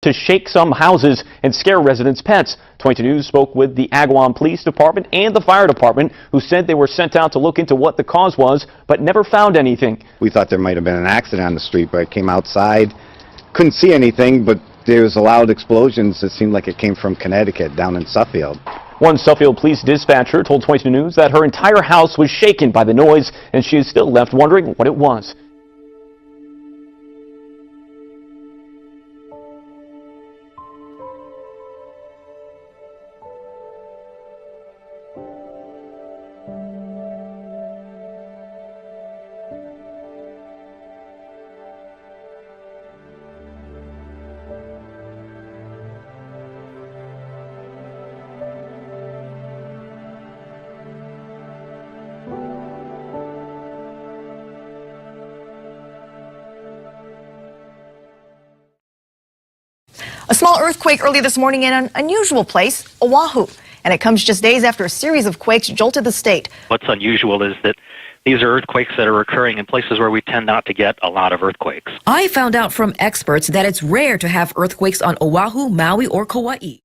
to shake some houses and scare residents' pets. 22 News spoke with the Agawam Police Department and the fire department, who said they were sent out to look into what the cause was, but never found anything. We thought there might have been an accident on the street, but I came outside, couldn't see anything, but there was loud explosions. It seemed like it came from Connecticut, down in Suffield. One Suffield police dispatcher told 22 News that her entire house was shaken by the noise, and she is still left wondering what it was. A small earthquake early this morning in an unusual place, Oahu. And it comes just days after a series of quakes jolted the state. What's unusual is that these are earthquakes that are occurring in places where we tend not to get a lot of earthquakes. I found out from experts that it's rare to have earthquakes on Oahu, Maui, or Kauai.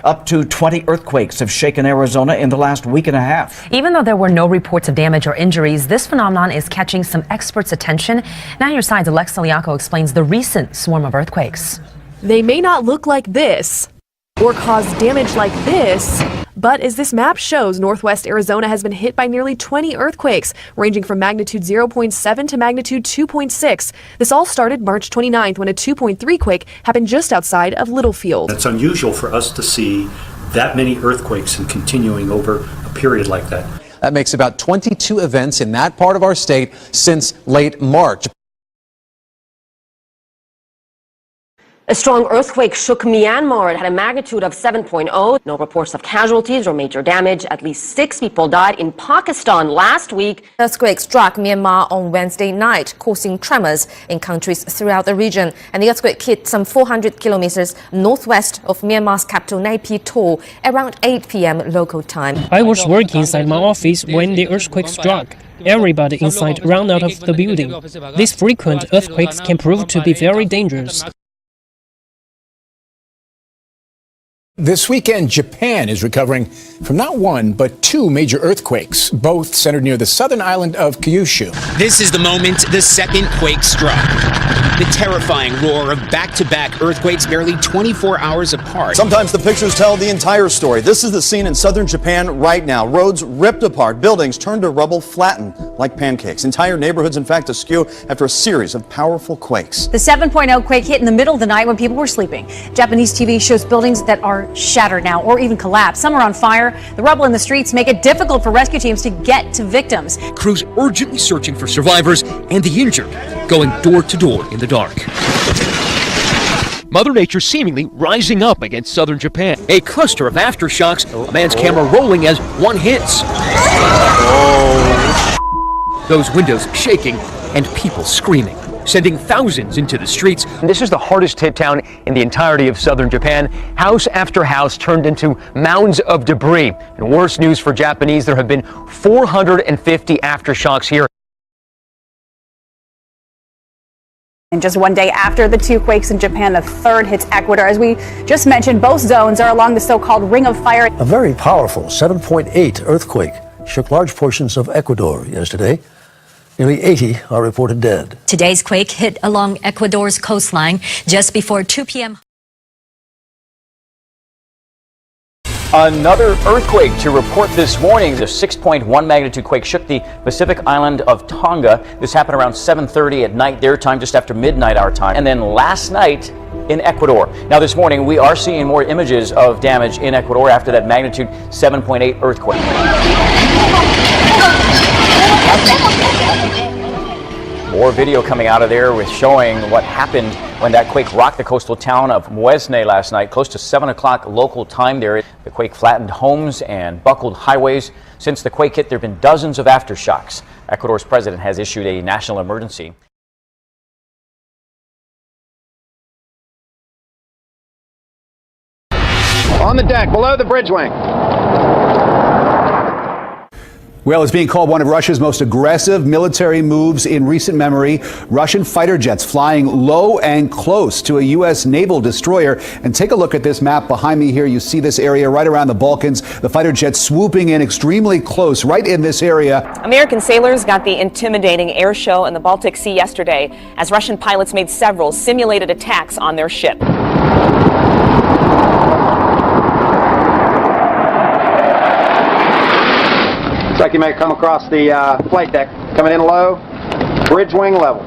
Up to 20 earthquakes have shaken Arizona in the last week and a half. Even though there were no reports of damage or injuries, this phenomenon is catching some experts' attention. Now your side's Alexa Liaco explains the recent swarm of earthquakes. They may not look like this or cause damage like this, but as this map shows, northwest Arizona has been hit by nearly 20 earthquakes, ranging from magnitude 0.7 to magnitude 2.6. This all started March 29th when a 2.3 quake happened just outside of Littlefield. It's unusual for us to see that many earthquakes and continuing over a period like that. That makes about 22 events in that part of our state since late March. A strong earthquake shook Myanmar. It had a magnitude of 7.0. No reports of casualties or major damage. At least 6 people died in Pakistan last week. Earthquake struck Myanmar on Wednesday night, causing tremors in countries throughout the region. And the earthquake hit some 400 kilometers northwest of Myanmar's capital Naypyidaw around 8 p.m. local time. I was working inside my office when the earthquake struck. Everybody inside ran out of the building. These frequent earthquakes can prove to be very dangerous. This weekend, Japan is recovering from not one, but 2 major earthquakes, both centered near the southern island of Kyushu. This is the moment the second quake struck. The terrifying roar of back-to-back earthquakes barely 24 hours apart. Sometimes the pictures tell the entire story. This is the scene in southern Japan right now. Roads ripped apart, buildings turned to rubble, flattened like pancakes. Entire neighborhoods, in fact, askew after a series of powerful quakes. The 7.0 quake hit in the middle of the night when people were sleeping. Japanese TV shows buildings that are shattered now or even collapsed. Some are on fire. The rubble in the streets make it difficult for rescue teams to get to victims. Crews urgently searching for survivors and the injured, going door to door in the dark. Mother Nature seemingly rising up against southern Japan. A cluster of aftershocks, a man's camera rolling as one hits. Those windows shaking and people screaming, sending thousands into the streets. This is the hardest hit town in the entirety of southern Japan. House after house turned into mounds of debris. And worse news for Japanese, there have been 450 aftershocks here. And just one day after the 2 quakes in Japan, the third hits Ecuador. As we just mentioned, both zones are along the so-called Ring of Fire. A very powerful 7.8 earthquake shook large portions of Ecuador yesterday. Nearly 80 are reported dead. Today's quake hit along Ecuador's coastline just before 2 p.m. Another earthquake to report this morning. The 6.1 magnitude quake shook the Pacific island of Tonga. This happened around 7:30 at night, their time, just after midnight our time. And then last night in Ecuador. Now this morning we are seeing more images of damage in Ecuador after that magnitude 7.8 earthquake. More video coming out of there with showing what happened when that quake rocked the coastal town of Muesne last night, close to 7 o'clock local time there. The quake flattened homes and buckled highways. Since the quake hit, there have been dozens of aftershocks. Ecuador's president has issued a national emergency. On the deck, below the bridge wing. Well, it's being called one of Russia's most aggressive military moves in recent memory. Russian fighter jets flying low and close to a U.S. naval destroyer. And take a look at this map behind me here. You see this area right around the Balkans. The fighter jets swooping in extremely close right in this area. American sailors got the intimidating air show in the Baltic Sea yesterday as Russian pilots made several simulated attacks on their ship. Looks like you may come across the flight deck. Coming in low, bridge wing level.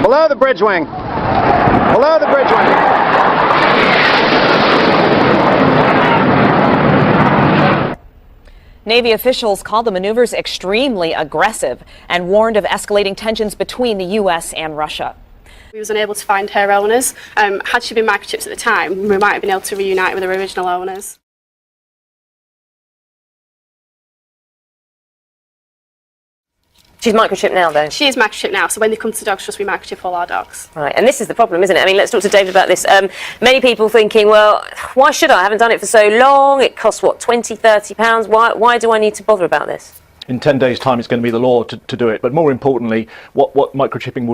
Below the bridge wing. Below the bridge wing. Navy officials called the maneuvers extremely aggressive and warned of escalating tensions between the U.S. and Russia. We was unable to find her owners. Had she been microchipped at the time, we might have been able to reunite with her original owners. She's microchipped now, though? She is microchipped now, so when they come to Dogs Trust, we microchip all our dogs. Right, and this is the problem, isn't it? I mean, let's talk to David about this. Many people thinking, well, why should I? I haven't done it for so long. It costs, what, £20, £30? Why do I need to bother about this? In 10 days' time, it's going to be the law to do it. But more importantly, what microchipping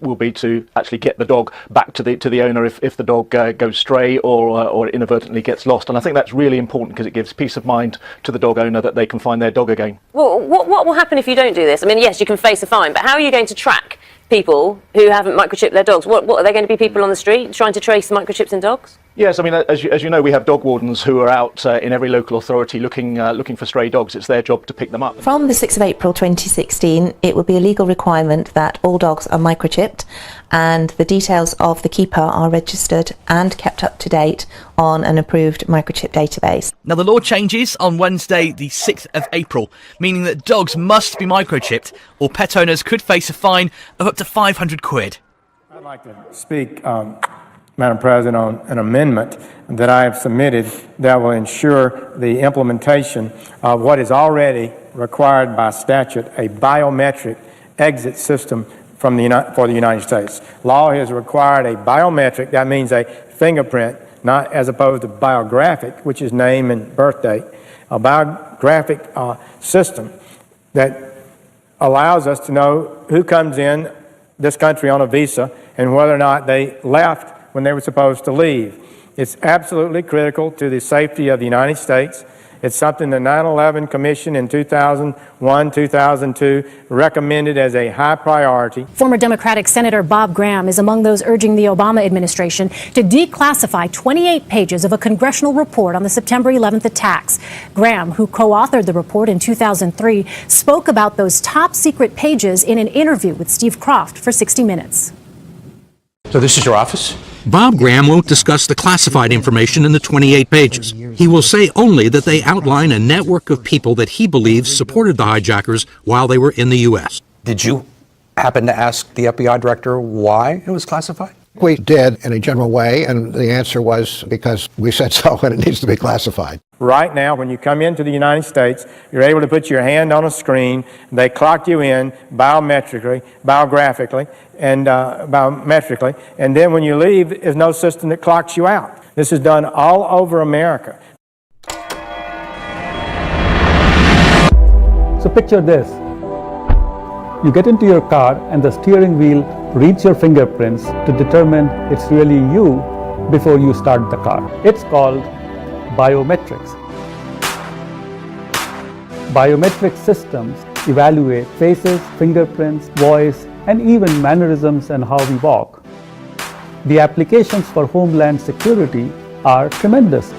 will be to actually get the dog back to the owner if the dog goes stray or inadvertently gets lost. And I think that's really important because it gives peace of mind to the dog owner that they can find their dog again. Well, what will happen if you don't do this? I mean, yes, you can face a fine, but how are you going to track people who haven't microchipped their dogs? What are they going to be people on the street trying to trace the microchips in dogs? Yes, I mean, as you know, we have dog wardens who are out in every local authority looking for stray dogs. It's their job to pick them up. From the 6th of April 2016, it will be a legal requirement that all dogs are microchipped and the details of the keeper are registered and kept up to date on an approved microchip database. Now, the law changes on Wednesday, the 6th of April, meaning that dogs must be microchipped or pet owners could face a fine of up to £500. I'd like to speak, Madam President, on an amendment that I have submitted that will ensure the implementation of what is already required by statute, a biometric exit system for the United States. Law has required a biometric, that means a fingerprint, not as opposed to biographic, which is name and birth date, a biographic system that allows us to know who comes in this country on a visa and whether or not they left when they were supposed to leave. It's absolutely critical to the safety of the United States. It's something the 9/11 Commission in 2001, 2002 recommended as a high priority. Former Democratic Senator Bob Graham is among those urging the Obama administration to declassify 28 pages of a congressional report on the September 11th attacks. Graham, who co-authored the report in 2003, spoke about those top secret pages in an interview with Steve Kroft for 60 Minutes. So this is your office? Bob Graham won't discuss the classified information in the 28 pages. He will say only that they outline a network of people that he believes supported the hijackers while they were in the U.S. Did you happen to ask the FBI director why it was classified? We did in a general way, and the answer was because we said so and it needs to be classified. Right now, when you come into the United States, you're able to put your hand on a screen. They clock you in biographically, and then when you leave, there's no system that clocks you out. This is done all over America. So picture this. You get into your car and the steering wheel reads your fingerprints to determine it's really you before you start the car. It's called biometrics. Biometric systems evaluate faces, fingerprints, voice, and even mannerisms and how we walk. The applications for homeland security are tremendous.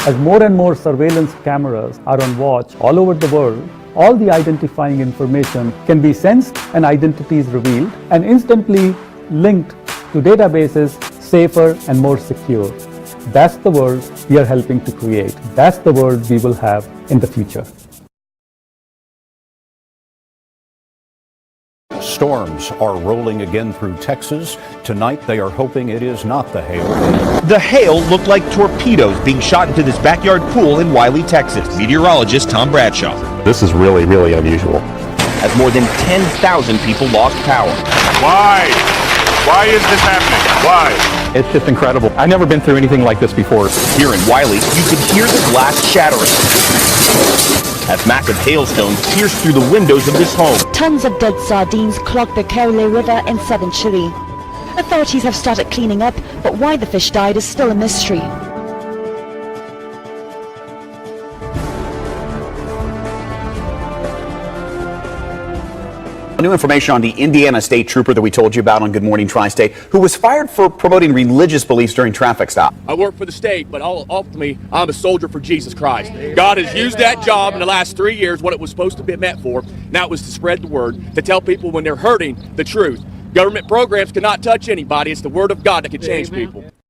As more and more surveillance cameras are on watch all over the world, all the identifying information can be sensed and identities revealed and instantly linked to databases safer and more secure. That's the world we are helping to create. That's the world we will have in the future. Storms are rolling again through Texas. Tonight, they are hoping it is not the hail. The hail looked like torpedoes being shot into this backyard pool in Wiley, Texas. Meteorologist Tom Bradshaw. This is really, really unusual. as more than 10,000 people lost power. Why? Why is this happening? Why? It's just incredible. I've never been through anything like this before. Here in Wiley, you could hear the glass shattering as massive hailstones pierced through the windows of this home. Tons of dead sardines clogged the Cowley River in southern Chile. Authorities have started cleaning up, but why the fish died is still a mystery. New information on the Indiana state trooper that we told you about on Good Morning Tri-State, who was fired for promoting religious beliefs during traffic stop. I work for the state, but ultimately, I'm a soldier for Jesus Christ. God has used that job in the last 3 years, what it was supposed to be meant for. Now it was to spread the word, to tell people when they're hurting the truth. Government programs cannot touch anybody. It's the word of God that can change people.